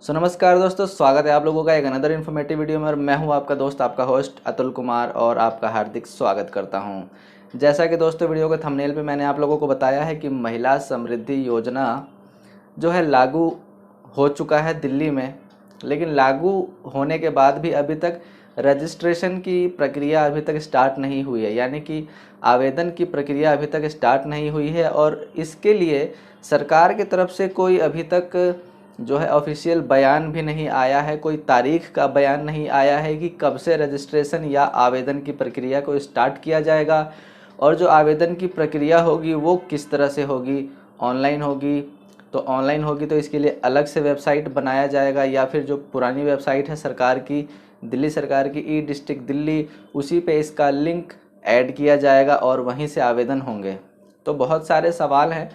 नमस्कार दोस्तों, स्वागत है आप लोगों का एक अनदर इन्फॉर्मेटिव वीडियो में। और मैं हूं आपका दोस्त, आपका होस्ट अतुल कुमार, और आपका हार्दिक स्वागत करता हूं। जैसा कि दोस्तों वीडियो के थंबनेल पे मैंने आप लोगों को बताया है कि महिला समृद्धि योजना जो है लागू हो चुका है दिल्ली में, लेकिन लागू होने के बाद भी अभी तक रजिस्ट्रेशन की प्रक्रिया अभी तक स्टार्ट नहीं हुई है, यानी कि आवेदन की प्रक्रिया अभी तक स्टार्ट नहीं हुई है। और इसके लिए सरकार की तरफ से कोई अभी तक जो है ऑफिशियल बयान भी नहीं आया है, कोई तारीख का बयान नहीं आया है कि कब से रजिस्ट्रेशन या आवेदन की प्रक्रिया को स्टार्ट किया जाएगा। और जो आवेदन की प्रक्रिया होगी वो किस तरह से होगी, ऑनलाइन होगी तो ऑनलाइन होगी तो इसके लिए अलग से वेबसाइट बनाया जाएगा, या फिर जो पुरानी वेबसाइट है सरकार की, दिल्ली सरकार की ई डिस्ट्रिक्ट दिल्ली, उसी पे इसका लिंक ऐड किया जाएगा और वहीं से आवेदन होंगे। तो बहुत सारे सवाल हैं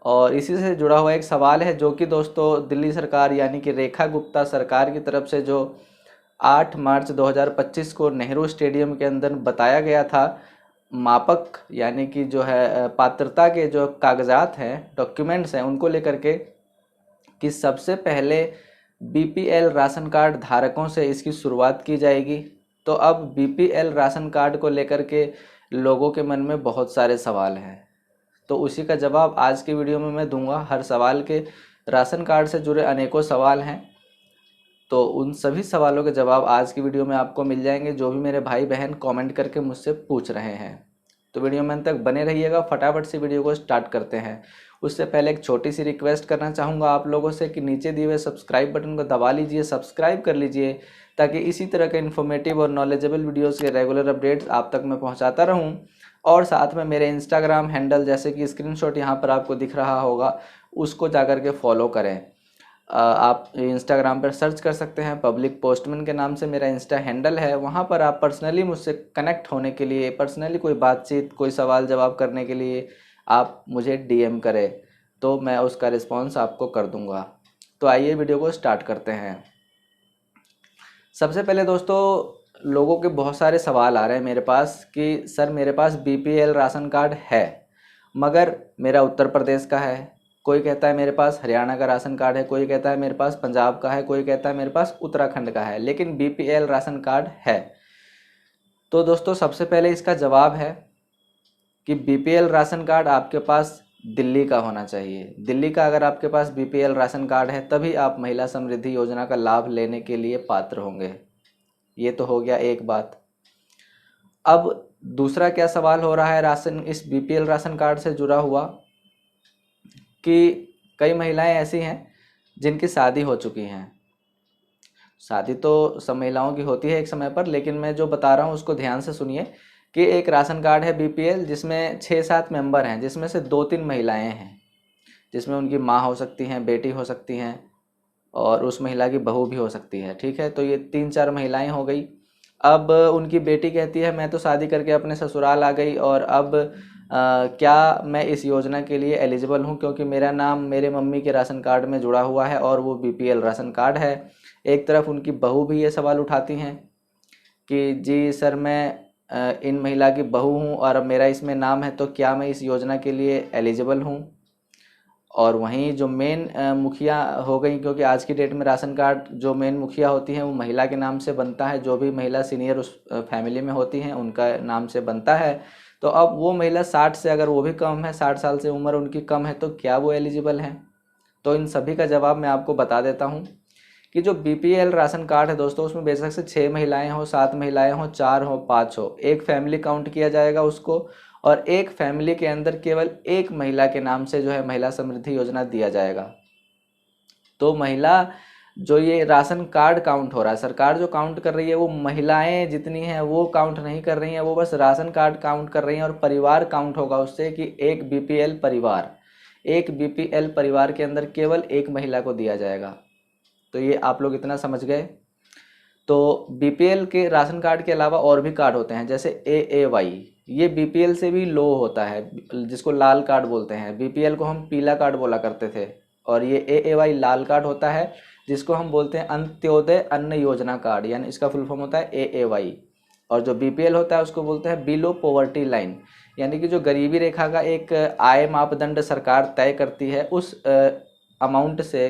और इसी से जुड़ा हुआ एक सवाल है जो कि दोस्तों दिल्ली सरकार यानी कि रेखा गुप्ता सरकार की तरफ से जो 8 मार्च 2025 को नेहरू स्टेडियम के अंदर बताया गया था, मापक यानी कि जो है पात्रता के जो कागजात हैं, डॉक्यूमेंट्स हैं, उनको लेकर के कि सबसे पहले बीपीएल राशन कार्ड धारकों से इसकी शुरुआत की जाएगी। तो अब बीपीएल राशन कार्ड को लेकर के लोगों के मन में बहुत सारे सवाल हैं, तो उसी का जवाब आज की वीडियो में मैं दूंगा। हर सवाल के राशन कार्ड से जुड़े अनेकों सवाल हैं, तो उन सभी सवालों के जवाब आज की वीडियो में आपको मिल जाएंगे, जो भी मेरे भाई बहन कमेंट करके मुझसे पूछ रहे हैं। तो वीडियो में अंत तक बने रहिएगा। फटाफट से वीडियो को स्टार्ट करते हैं। उससे पहले एक छोटी सी रिक्वेस्ट करना चाहूँगा आप लोगों से कि नीचे दिए हुए सब्सक्राइब बटन को दबा लीजिए, सब्सक्राइब कर लीजिए, ताकि इसी तरह के इन्फॉर्मेटिव और नॉलेजेबल वीडियोज़ के रेगुलर अपडेट्स आप तक मैं पहुँचाता रहूँ। और साथ में मेरे इंस्टाग्राम हैंडल जैसे कि स्क्रीनशॉट यहाँ पर आपको दिख रहा होगा, उसको जाकर के फॉलो करें। आप इंस्टाग्राम पर सर्च कर सकते हैं, पब्लिक पोस्टमैन के नाम से मेरा इंस्टा हैंडल है। वहाँ पर आप पर्सनली मुझसे कनेक्ट होने के लिए, पर्सनली कोई बातचीत, कोई सवाल जवाब करने के लिए आप मुझे डीएम करें, तो मैं उसका रिस्पॉन्स आपको कर दूंगा। तो आइए वीडियो को स्टार्ट करते हैं। सबसे पहले दोस्तों, लोगों के बहुत सारे सवाल आ रहे हैं मेरे पास कि सर मेरे पास बीपीएल राशन कार्ड है, मगर मेरा उत्तर प्रदेश का है। कोई कहता है मेरे पास हरियाणा का राशन कार्ड है, कोई कहता है मेरे पास पंजाब का है, कोई कहता है मेरे पास उत्तराखंड का है, लेकिन बीपीएल राशन कार्ड है। तो दोस्तों सबसे पहले इसका जवाब है कि बीपीएल राशन कार्ड आपके पास दिल्ली का होना चाहिए। दिल्ली का अगर आपके पास बीपीएल राशन कार्ड है तभी आप महिला समृद्धि योजना का लाभ लेने के लिए पात्र होंगे। ये तो हो गया एक बात। अब दूसरा क्या सवाल हो रहा है राशन, इस बीपीएल राशन कार्ड से जुड़ा हुआ, कि कई महिलाएं ऐसी हैं जिनकी शादी हो चुकी हैं। शादी तो सब महिलाओं की होती है एक समय पर, लेकिन मैं जो बता रहा हूँ उसको ध्यान से सुनिए कि एक राशन कार्ड है बीपीएल जिसमें 6-7 मेंबर हैं, जिसमें से 2-3 महिलाएं हैं, जिसमें उनकी माँ हो सकती हैं, बेटी हो सकती हैं, और उस महिला की बहू भी हो सकती है। ठीक है, तो ये 3-4 महिलाएं हो गई। अब उनकी बेटी कहती है मैं तो शादी करके अपने ससुराल आ गई, और अब क्या मैं इस योजना के लिए एलिजिबल हूँ, क्योंकि मेरा नाम मेरे मम्मी के राशन कार्ड में जुड़ा हुआ है और वो बीपीएल राशन कार्ड है। एक तरफ उनकी बहू भी ये सवाल उठाती हैं कि जी सर मैं इन महिला की बहू हूँ और अब मेरा इसमें नाम है, तो क्या मैं इस योजना के लिए एलिजिबल हूँ। और वहीं जो मेन मुखिया हो गई, क्योंकि आज की डेट में राशन कार्ड जो मेन मुखिया होती हैं वो महिला के नाम से बनता है, जो भी महिला सीनियर उस फैमिली में होती हैं उनका नाम से बनता है। तो अब वो महिला 60 से, अगर वो भी कम है, 60 साल से उम्र उनकी कम है, तो क्या वो एलिजिबल हैं। तो इन सभी का जवाब मैं आपको बता देता हूँ कि जो बीपीएल राशन कार्ड है दोस्तों, उसमें बेशक से 6 महिलाएं हो, 7 महिलाएं हो, 4 हो, 5 हो, एक फैमिली काउंट किया जाएगा उसको, और एक फैमिली के अंदर केवल एक महिला के नाम से जो है महिला समृद्धि योजना दिया जाएगा। तो महिला जो ये राशन कार्ड काउंट हो रहा है, सरकार जो काउंट कर रही है वो महिलाएं जितनी हैं वो काउंट नहीं कर रही हैं, वो बस राशन कार्ड काउंट कर रही हैं। और परिवार काउंट होगा उससे कि एक बीपीएल परिवार के अंदर केवल एक महिला को दिया जाएगा। तो ये आप लोग इतना समझ गए। तो बीपीएल के राशन कार्ड के अलावा और भी कार्ड होते हैं, जैसे एएवाई, ये बीपीएल से भी लो होता है, जिसको लाल कार्ड बोलते हैं। बीपीएल को हम पीला कार्ड बोला करते थे, और ये एएवाई लाल कार्ड होता है, जिसको हम बोलते हैं अंत्योदय अन्न योजना कार्ड, यानी इसका फुल फॉर्म होता है एएवाई। और जो बीपीएल होता है उसको बोलते हैं बिलो पॉवर्टी लाइन, यानी कि जो गरीबी रेखा का एक आय मापदंड सरकार तय करती है, उस अमाउंट से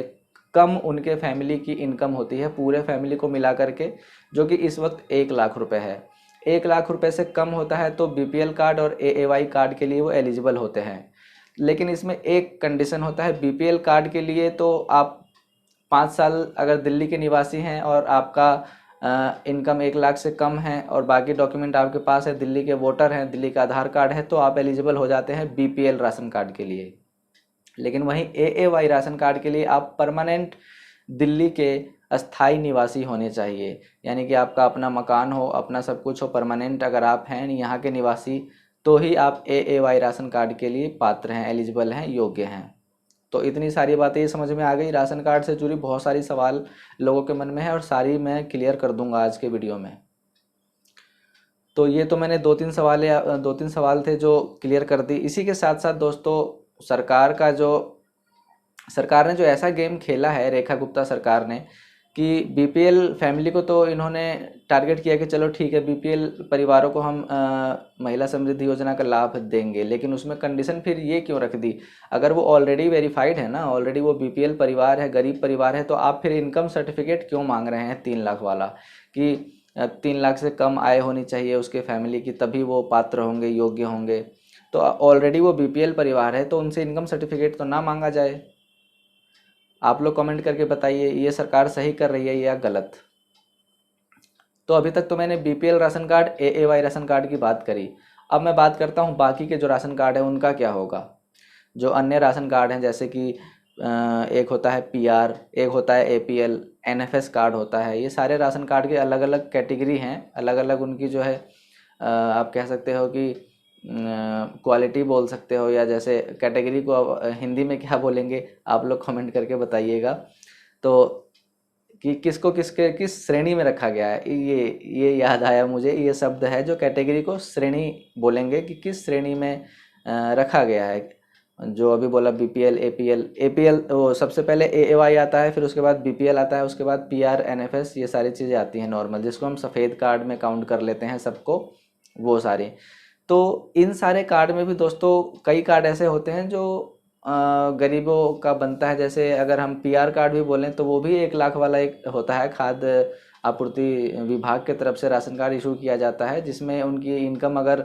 कम उनके फैमिली की इनकम होती है पूरे फैमिली को मिला करके, जो कि इस वक्त 1 लाख रुपए है। 1 लाख रुपए से कम होता है तो बीपीएल कार्ड और एएवाई कार्ड के लिए वो एलिजिबल होते हैं। लेकिन इसमें एक कंडीशन होता है, बीपीएल कार्ड के लिए तो आप 5 साल अगर दिल्ली के निवासी हैं और आपका इनकम 1 लाख से कम है और बाकी डॉक्यूमेंट आपके पास है, दिल्ली के वोटर हैं, दिल्ली का आधार कार्ड है, तो आप एलिजिबल हो जाते हैं बीपीएल राशन कार्ड के लिए। लेकिन वहीं एएवाई राशन कार्ड के लिए आप परमानेंट दिल्ली के अस्थाई निवासी होने चाहिए, यानी कि आपका अपना मकान हो, अपना सब कुछ हो, परमानेंट अगर आप हैं यहाँ के निवासी, तो ही आप एएवाई राशन कार्ड के लिए पात्र हैं, एलिजिबल हैं, योग्य हैं। तो इतनी सारी बातें ये समझ में आ गई। राशन कार्ड से जुड़ी बहुत सारी सवाल लोगों के मन में है और सारी मैं क्लियर कर दूंगा आज के वीडियो में। तो ये तो मैंने 2-3 सवाल थे जो क्लियर कर दी। इसी के साथ साथ दोस्तों, सरकार ने जो ऐसा गेम खेला है, रेखा गुप्ता सरकार ने, कि बीपीएल फैमिली को तो इन्होंने टारगेट किया कि चलो ठीक है, बीपीएल परिवारों को हम महिला समृद्धि योजना का लाभ देंगे, लेकिन उसमें कंडीशन फिर ये क्यों रख दी? अगर वो ऑलरेडी वेरीफाइड है ना, ऑलरेडी वो बीपीएल परिवार है, गरीब परिवार है, तो आप फिर इनकम सर्टिफिकेट क्यों मांग रहे हैं 3 लाख वाला, कि 3 लाख से कम आय होनी चाहिए उसके फैमिली की, तभी वो पात्र होंगे, योग्य होंगे। तो ऑलरेडी वो बीपीएल परिवार है तो उनसे इनकम सर्टिफिकेट तो ना मांगा जाए। आप लोग कमेंट करके बताइए ये सरकार सही कर रही है या गलत। तो अभी तक तो मैंने BPL ration card, AAY ration card की बात करी। अब मैं बात करता हूँ बाकी के जो राशन कार्ड है उनका क्या होगा। जो अन्य राशन कार्ड हैं, जैसे कि एक होता है पीआर, एक होता है एपीएल, एनएफएस कार्ड होता है, ये सारे राशन कार्ड के अलग अलग कैटेगरी हैं, अलग अलग उनकी जो है आप कह सकते हो कि क्वालिटी बोल सकते हो, या जैसे कैटेगरी को हिंदी में क्या बोलेंगे आप लोग कमेंट करके बताइएगा। तो कि किसको किस श्रेणी में रखा गया है, ये याद आया मुझे, ये शब्द है जो कैटेगरी को श्रेणी बोलेंगे कि किस श्रेणी में रखा गया है। जो अभी बोला बीपीएल, एपीएल वो सबसे पहले एएवाई आता है, फिर उसके बाद बीपीएल आता है, उसके बाद पीआर, एनएफएस, ये सारी चीज़ें आती हैं नॉर्मल, जिसको हम सफ़ेद कार्ड में काउंट कर लेते हैं सबको, वो सारी। तो इन सारे कार्ड में भी दोस्तों कई कार्ड ऐसे होते हैं जो गरीबों का बनता है। जैसे अगर हम पीआर कार्ड भी बोलें तो वो भी 1 लाख वाला एक होता है, खाद्य आपूर्ति विभाग की तरफ से राशन कार्ड इशू किया जाता है, जिसमें उनकी इनकम अगर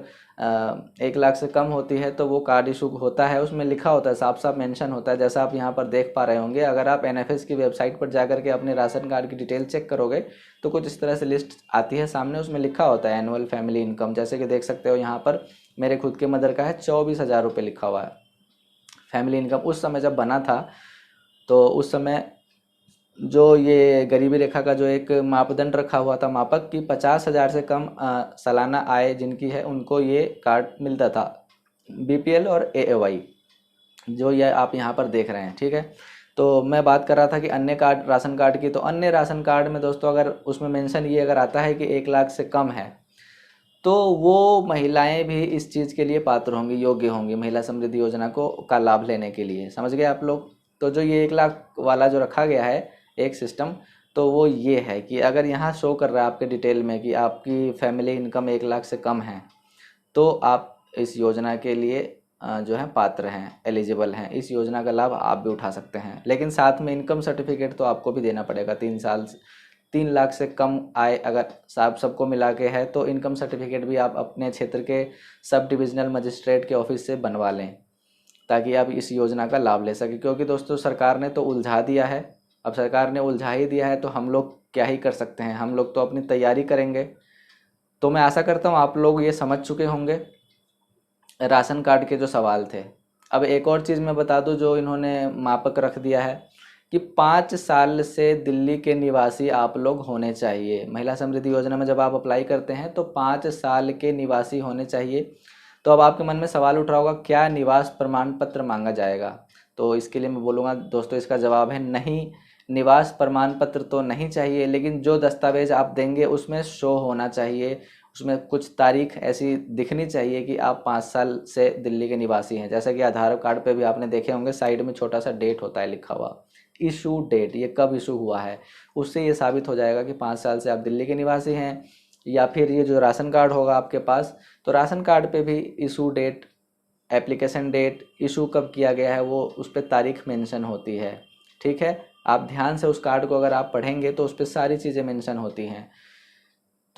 1 लाख से कम होती है तो वो कार्ड इशू होता है। उसमें लिखा होता है, साफ साफ मेंशन होता है, जैसा आप यहाँ पर देख पा रहे होंगे। अगर आप एनएफएस की वेबसाइट पर जाकर के अपने राशन कार्ड की डिटेल चेक करोगे तो कुछ इस तरह से लिस्ट आती है सामने, उसमें लिखा होता है एनुअल फैमिली इनकम। जैसे कि देख सकते हो यहाँ पर मेरे खुद के मदर का है 24,000 रुपये लिखा हुआ है फैमिली इनकम। उस समय जब बना था तो उस समय जो ये गरीबी रेखा का जो एक मापदंड रखा हुआ था मापक, कि 50,000 से कम सालाना आय जिनकी है उनको ये कार्ड मिलता था, बीपीएल और एएवाई, जो ये आप यहाँ पर देख रहे हैं। ठीक है, तो मैं बात कर रहा था कि अन्य कार्ड, राशन कार्ड की। तो अन्य राशन कार्ड में दोस्तों अगर उसमें मेंशन ये अगर आता है कि 1 लाख से कम है, तो वो महिलाएं भी इस चीज़ के लिए पात्र होंगी, योग्य होंगी महिला समृद्धि योजना का लाभ लेने के लिए। समझ गए आप लोग? तो जो ये 1 लाख वाला जो रखा गया है एक सिस्टम, तो वो ये है कि अगर यहाँ शो कर रहा है आपके डिटेल में कि आपकी फैमिली इनकम 1 लाख से कम है, तो आप इस योजना के लिए जो है पात्र हैं, एलिजिबल हैं, इस योजना का लाभ आप भी उठा सकते हैं। लेकिन साथ में इनकम सर्टिफिकेट तो आपको भी देना पड़ेगा। 3 लाख से कम आय अगर सबको मिला के है तो इनकम सर्टिफिकेट भी आप अपने क्षेत्र के सब डिविजनल मजिस्ट्रेट के ऑफिस से बनवा लें, ताकि आप इस योजना का लाभ ले सकें। क्योंकि दोस्तों सरकार ने तो उलझा दिया है, अब सरकार ने उलझा ही दिया है तो हम लोग क्या ही कर सकते हैं, हम लोग तो अपनी तैयारी करेंगे। तो मैं आशा करता हूँ आप लोग ये समझ चुके होंगे राशन कार्ड के जो सवाल थे। अब एक और चीज़ मैं बता दूं जो इन्होंने मापक रख दिया है कि 5 साल से दिल्ली के निवासी आप लोग होने चाहिए। महिला समृद्धि योजना में जब आप अप्लाई करते हैं तो 5 साल के निवासी होने चाहिए। तो अब आपके मन में सवाल उठ रहा होगा, क्या निवास प्रमाण पत्र मांगा जाएगा? तो इसके लिए मैं बोलूँगा दोस्तों, इसका जवाब है नहीं, निवास प्रमाण पत्र तो नहीं चाहिए, लेकिन जो दस्तावेज आप देंगे उसमें शो होना चाहिए, उसमें कुछ तारीख ऐसी दिखनी चाहिए कि आप 5 साल से दिल्ली के निवासी हैं। जैसा कि आधार कार्ड पे भी आपने देखे होंगे साइड में छोटा सा डेट होता है लिखा हुआ, इशू डेट, ये कब इशू हुआ है, उससे ये साबित हो जाएगा कि 5 साल से आप दिल्ली के निवासी हैं। या फिर ये जो राशन कार्ड होगा आपके पास, तो राशन कार्ड पे भी issue date, application date, issue कब किया गया है, वो उस पर तारीख मेंशन होती है। ठीक है, आप ध्यान से उस कार्ड को अगर आप पढ़ेंगे तो उस पर सारी चीज़ें मेंशन होती हैं।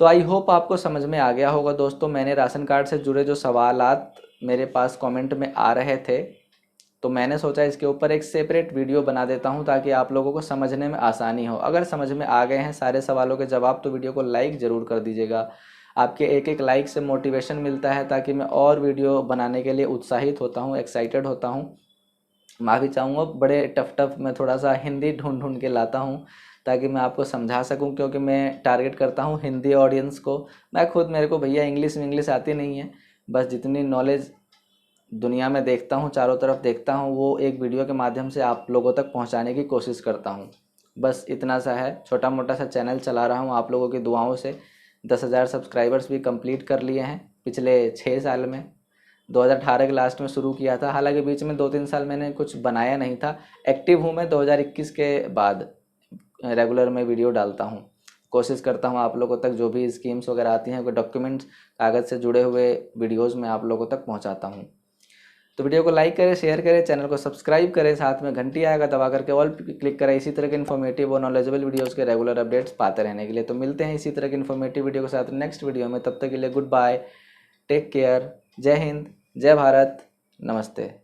तो आई होप आपको समझ में आ गया होगा दोस्तों। मैंने राशन कार्ड से जुड़े जो सवालात मेरे पास कमेंट में आ रहे थे, तो मैंने सोचा इसके ऊपर एक सेपरेट वीडियो बना देता हूं ताकि आप लोगों को समझने में आसानी हो। अगर समझ में आ गए हैं सारे सवालों के जवाब तो वीडियो को लाइक ज़रूर कर दीजिएगा। आपके एक एक लाइक से मोटिवेशन मिलता है ताकि मैं और वीडियो बनाने के लिए उत्साहित होता हूँ, एक्साइटेड होता हूँ। माफ़ी चाहूँगा, बड़े टफ मैं थोड़ा सा हिंदी ढूंढ के लाता हूँ ताकि मैं आपको समझा सकूँ, क्योंकि मैं टारगेट करता हूँ हिंदी ऑडियंस को। मैं खुद, मेरे को भैया इंग्लिश आती नहीं है, बस जितनी नॉलेज दुनिया में देखता हूँ, चारों तरफ देखता हूँ, वो एक वीडियो के माध्यम से आप लोगों तक पहुँचाने की कोशिश करता हूँ। बस इतना सा है, छोटा मोटा सा चैनल चला रहा हूँ आप लोगों की दुआओं से। 10,000 सब्सक्राइबर्स भी कंप्लीट कर लिए हैं पिछले 6 साल में। 2018 के लास्ट में शुरू किया था, हालांकि बीच में 2-3 साल मैंने कुछ बनाया नहीं था। एक्टिव हूँ मैं 2021 के बाद, रेगुलर में वीडियो डालता हूँ। कोशिश करता हूँ आप लोगों तक जो भी स्कीम्स वगैरह आती हैं, कोई डॉक्यूमेंट्स कागज़ से जुड़े हुए वीडियोज़ में आप लोगों तक पहुँचाता हूँ। तो वीडियो को लाइक करें, शेयर करें, चैनल को सब्सक्राइब करें, साथ में घंटी आएगा दबा करके ऑल क्लिक करें इसी तरह के इन्फॉर्मेटिव और नॉलेजेबल वीडियोस के रेगुलर अपडेट्स पाते रहने के लिए। तो मिलते हैं इसी तरह के इन्फॉर्मेटिव वीडियो के साथ नेक्स्ट वीडियो में। तब तक के लिए गुड बाय, टेक केयर, जय हिंद, जय भारत, नमस्ते।